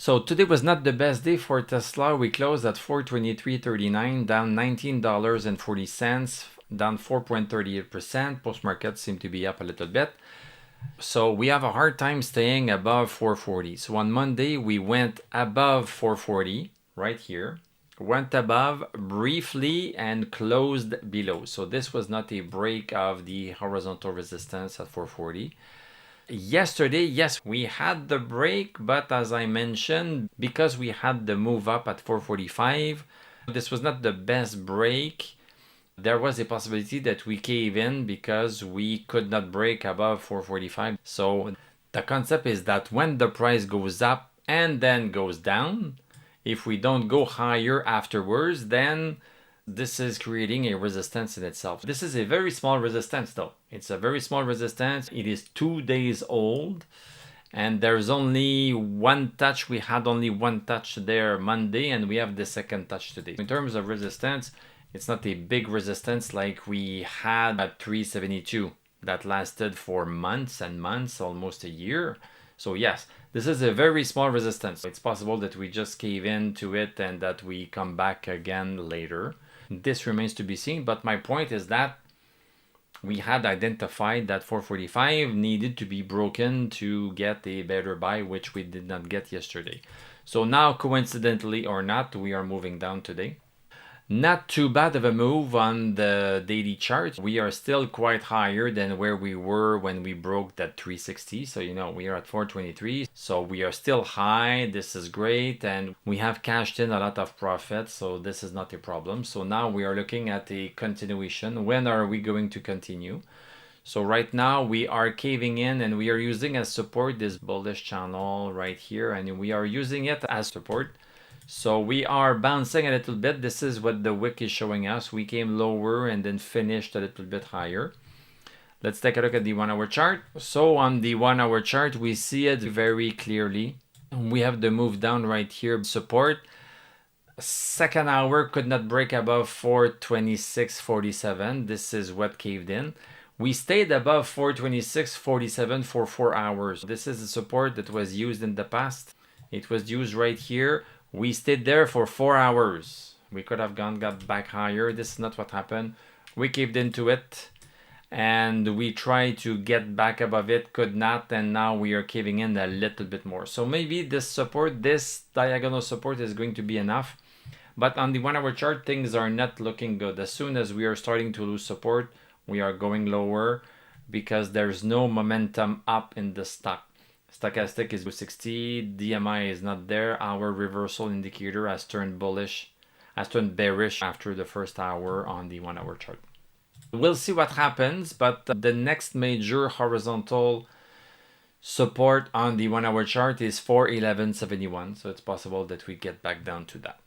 So today was not the best day for Tesla. We closed at 423.39, down $19.40, down 4.38%. Post-market seemed to be up a little bit. So we have a hard time staying above 440. So on Monday, we went above 440 right here, went above briefly and closed below. So this was not a break of the horizontal resistance at 440. Yesterday, yes, we had the break, but as I mentioned, because we had the move up at 445, this was not the best break. There was a possibility that we cave in because we could not break above 445. So the concept is that when the price goes up and then goes down, if we don't go higher afterwards, then this is creating a resistance in itself. This is a very small resistance though. It's a very small resistance. It is 2 days old and there's only one touch. We had only one touch there Monday and we have the second touch today. In terms of resistance, it's not a big resistance like we had at 372 that lasted for months and months, almost a year. So yes, this is a very small resistance. It's possible that we just cave into it and that we come back again later. This remains to be seen, but my point is that we had identified that 445 needed to be broken to get a better buy, which we did not get yesterday. So now, coincidentally or not, we are moving down today. Not too bad of a move on the daily chart. We are still quite higher than where we were when we broke that 360. So, we are at 423. So we are still high. This is great. And we have cashed in a lot of profit. So this is not a problem. So now we are looking at a continuation. When are we going to continue? So right now we are caving in and we are using as support this bullish channel right here. And we are using it as support. So we are bouncing a little bit. This is what the wick is showing us. We came lower and then finished a little bit higher. Let's take a look at the 1 hour chart. So on the 1 hour chart, we see it very clearly. We have the move down right here, support. Second hour could not break above 426.47. This is what caved in. We stayed above 426.47 for 4 hours. This is a support that was used in the past. It was used right here. We stayed there for 4 hours. We could have got back higher. This is not what happened. We caved into it and we tried to get back above it, could not, and now we are caving in a little bit more. So maybe this support, this diagonal support is going to be enough. But on the 1 hour chart, things are not looking good. As soon as we are starting to lose support, we are going lower because there's no momentum up in the stock. Stochastic is 60, DMI is not there. Our reversal indicator has turned bullish, has turned bearish after the first hour on the 1 hour chart. We'll see what happens, but the next major horizontal support on the 1 hour chart is 411.71. So it's possible that we get back down to that.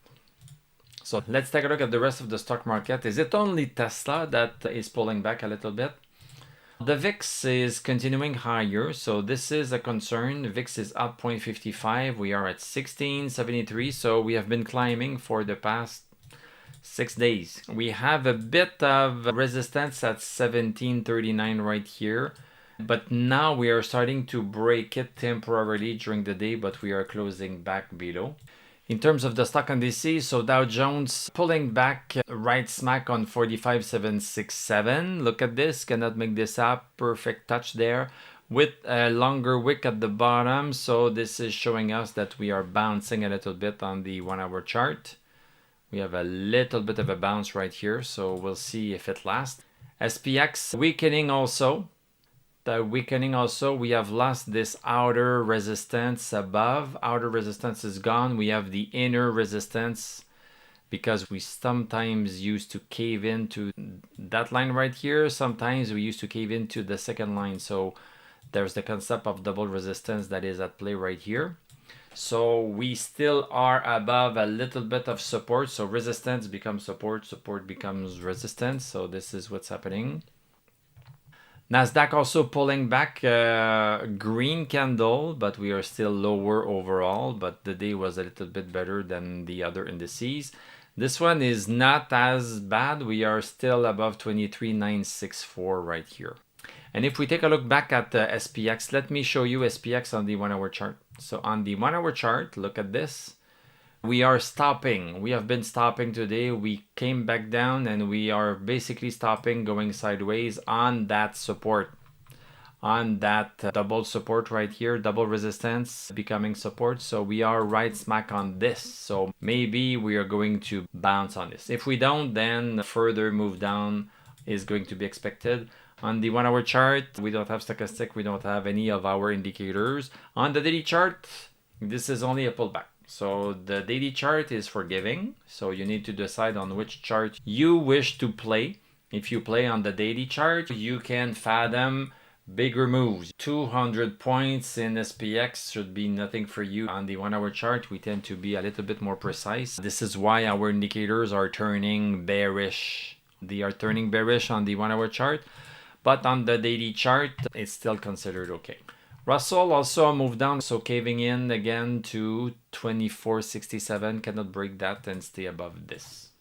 So let's take a look at the rest of the stock market. Is it only Tesla that is pulling back a little bit? The VIX is continuing higher, so this is a concern. VIX is up 0.55. We are at 1673, so we have been climbing for the past 6 days. We have a bit of resistance at 1739 right here, but now we are starting to break it temporarily during the day, but we are closing back below. In terms of the stock indices, so Dow Jones pulling back right smack on 45,767. Look at this, cannot make this up. Perfect touch there with a longer wick at the bottom. So this is showing us that we are bouncing a little bit on the 1 hour chart. We have a little bit of a bounce right here, so we'll see if it lasts. SPX weakening also. The weakening also, we have lost this outer resistance above. Outer resistance is gone. We have the inner resistance because we sometimes used to cave into that line right here. Sometimes we used to cave into the second line. So there's the concept of double resistance that is at play right here. So we still are above a little bit of support. So resistance becomes support, support becomes resistance. So this is what's happening. Nasdaq also pulling back, green candle, but we are still lower overall, but the day was a little bit better than the other indices. This one is not as bad. We are still above 23,964 right here. And if we take a look back at the SPX, let me show you SPX on the 1 hour chart. So on the 1 hour chart, look at this. We are stopping. We have been stopping today. We came back down and we are basically stopping, going sideways on that support. On that double support right here, double resistance becoming support. So we are right smack on this. So maybe we are going to bounce on this. If we don't, then further move down is going to be expected. On the 1 hour chart, we don't have stochastic. We don't have any of our indicators. On the daily chart, this is only a pullback. So the daily chart is forgiving. So you need to decide on which chart you wish to play. If you play on the daily chart, you can fathom bigger moves. 200 points in SPX should be nothing for you. On the 1 hour chart, we tend to be a little bit more precise. This is why our indicators are turning bearish. They are turning bearish on the 1 hour chart, but on the daily chart, it's still considered okay. Russell also moved down, so caving in again to 2467, cannot break that and stay above this.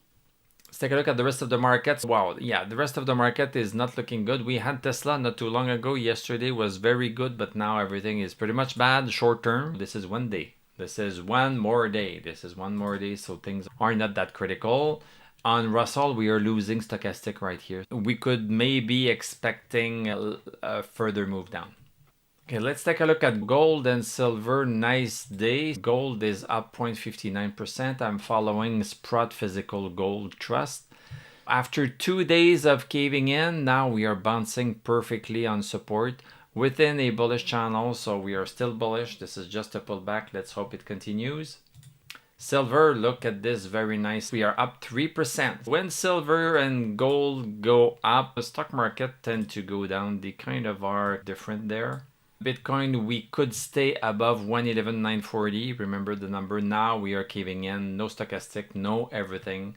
Let's take a look at the rest of the markets. Wow, yeah, the rest of the market is not looking good. We had Tesla not too long ago. Yesterday was very good, but now everything is pretty much bad short term. This is one day. This is one more day. This is one more day, so things are not that critical. On Russell, we are losing stochastic right here. We could maybe expecting a further move down. Okay, let's take a look at gold and silver. Nice day. Gold is up 0.59%. I'm following Sprott Physical Gold Trust. After 2 days of caving in, now we are bouncing perfectly on support within a bullish channel. So we are still bullish. This is just a pullback. Let's hope it continues. Silver, look at this, very nice. We are up 3%. When silver and gold go up, the stock market tend to go down. They kind of are different there. Bitcoin, we could stay above 111,940. Remember the number. Now we are caving in. No stochastic, no everything.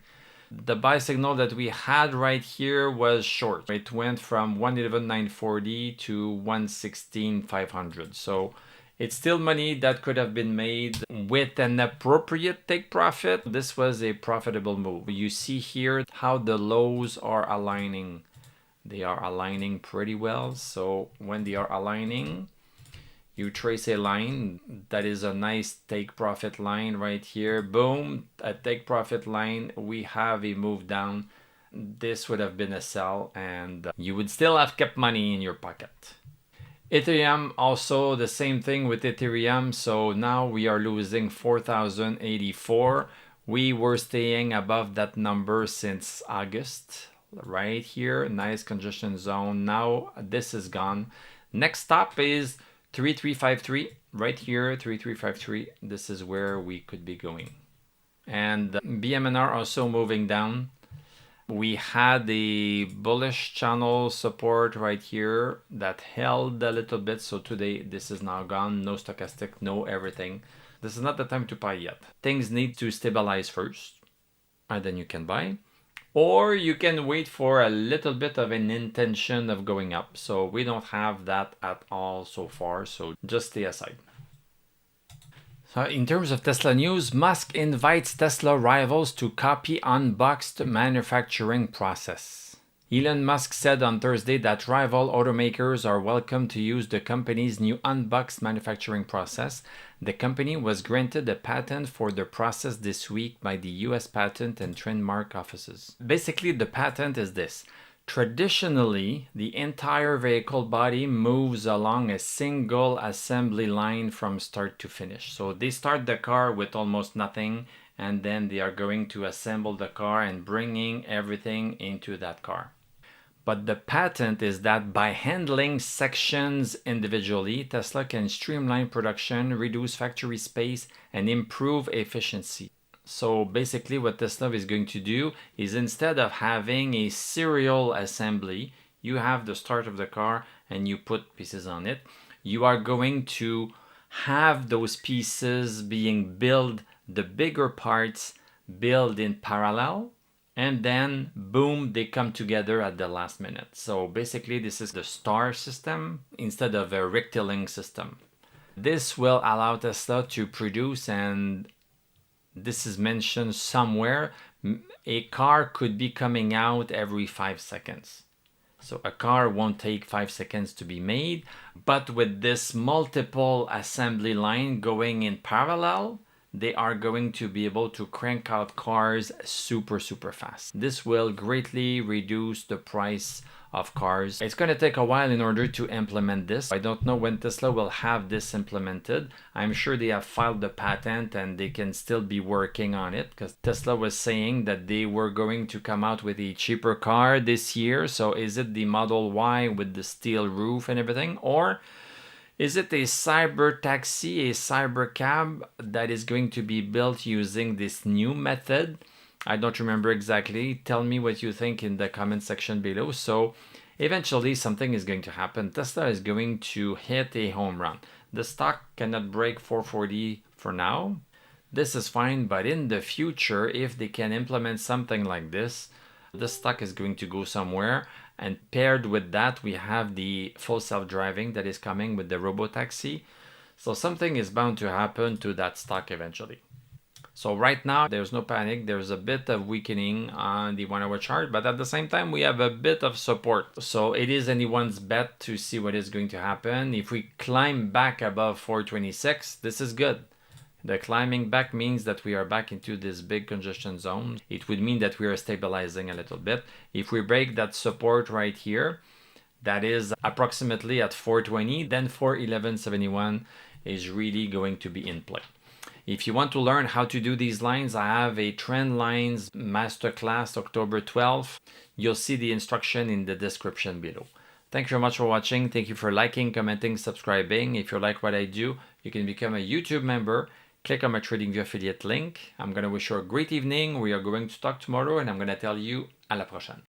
The buy signal that we had right here was short. It went from 111,940 to 116,500. So it's still money that could have been made with an appropriate take profit. This was a profitable move. You see here how the lows are aligning. They are aligning pretty well. So when they are aligning, you trace a line. That is a nice take profit line right here. Boom, a take profit line. We have a move down. This would have been a sell and you would still have kept money in your pocket. Ethereum, also the same thing with Ethereum. So now we are losing 4,084. We were staying above that number since August. Right here, nice congestion zone. Now this is gone. Next stop is 3353 right here, 3353. This is where we could be going. And BMNR also moving down. We had the bullish channel support right here that held a little bit. So today this is now gone. No stochastic, no everything. This is not the time to buy yet. Things need to stabilize first and then you can buy. Or you can wait for a little bit of an intention of going up. So we don't have that at all so far. So just stay aside. So in terms of Tesla news, Musk invites Tesla rivals to copy unboxed manufacturing process. Elon Musk said on Thursday that rival automakers are welcome to use the company's new unboxed manufacturing process. The company was granted a patent for the process this week by the US Patent and Trademark offices. Basically, the patent is this. Traditionally, the entire vehicle body moves along a single assembly line from start to finish. So they start the car with almost nothing, and then they are going to assemble the car and bringing everything into that car. But the patent is that by handling sections individually, Tesla can streamline production, reduce factory space, and improve efficiency. So basically what Tesla is going to do is instead of having a serial assembly, you have the start of the car and you put pieces on it. You are going to have those pieces being built, the bigger parts built in parallel. And then, boom, they come together at the last minute. So basically, this is the star system instead of a rectilinear system. This will allow Tesla to produce, and this is mentioned somewhere, a car could be coming out every 5 seconds. So a car won't take 5 seconds to be made, but with this multiple assembly line going in parallel, they are going to be able to crank out cars super fast. This will greatly reduce the price of cars. It's going to take a while in order to implement this. I don't know when Tesla will have this implemented. I'm sure they have filed the patent and they can still be working on it, because Tesla was saying that they were going to come out with a cheaper car this year. So is it the Model Y with the steel roof and everything, or is it a cyber taxi, a cyber cab that is going to be built using this new method? I don't remember exactly. Tell me what you think in the comment section below. So eventually something is going to happen. Tesla is going to hit a home run. The stock cannot break 440 for now. This is fine, but in the future, if they can implement something like this, the stock is going to go somewhere. And paired with that, we have the full self-driving that is coming with the robotaxi. So something is bound to happen to that stock eventually. So right now, there's no panic. There's a bit of weakening on the 1 hour chart, but at the same time, we have a bit of support. So it is anyone's bet to see what is going to happen. If we climb back above 426, this is good. The climbing back means that we are back into this big congestion zone. It would mean that we are stabilizing a little bit. If we break that support right here, that is approximately at 420, then 411.71 is really going to be in play. If you want to learn how to do these lines, I have a Trendlines Masterclass October 12th. You'll see the instruction in the description below. Thank you very much for watching. Thank you for liking, commenting, subscribing. If you like what I do, you can become a YouTube member. Click on my TradingView affiliate link. I'm going to wish you a great evening. We are going to talk tomorrow, and I'm going to tell you à la prochaine.